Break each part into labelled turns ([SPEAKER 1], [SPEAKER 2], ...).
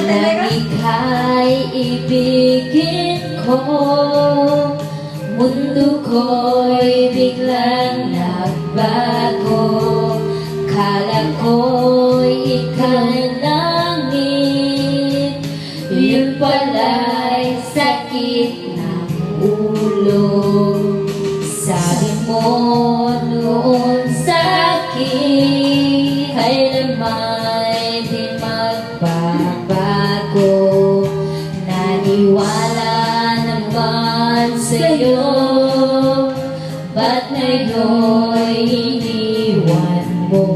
[SPEAKER 1] Langit ay ibigin ko, mundo ko'y biglang nagbago. Kala ko'y ika'y langit, yun pala'y sakit ng ulo. Sabi mo noon sa'kin, kailanman di magbabago. Naniwala naman sa'yo, ba't ngayon'y iniwan mo?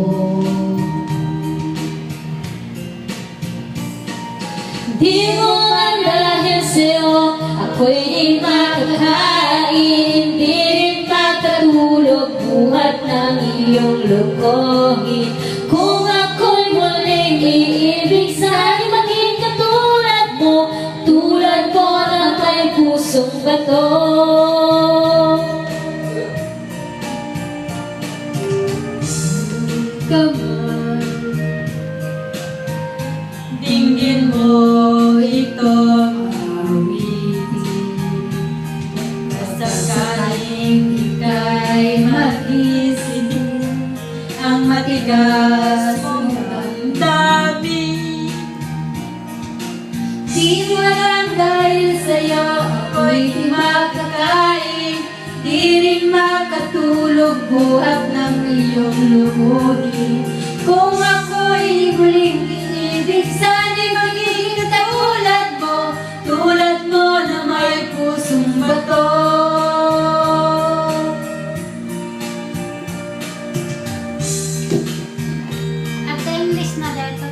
[SPEAKER 1] Di mo man dahil sa'yo, ako'y di makakain, di rin makatulog buhat ng iyong lokohin. Kung ako'y muling iibig, sana'y maging katulad mo, tulad ko na may pusong bato.
[SPEAKER 2] Kaman, dinggin mo itong awitin, masakaling ika'y magising, ang matigas mong damdamin. Di mo lang dahil sa'yo, ako'y di makakain, di rin makatulog buhat ng iyong lumuhin. Kung ako'y huling iibig, sana'y maging katulad mo na may pusong bato.
[SPEAKER 3] At English na dito.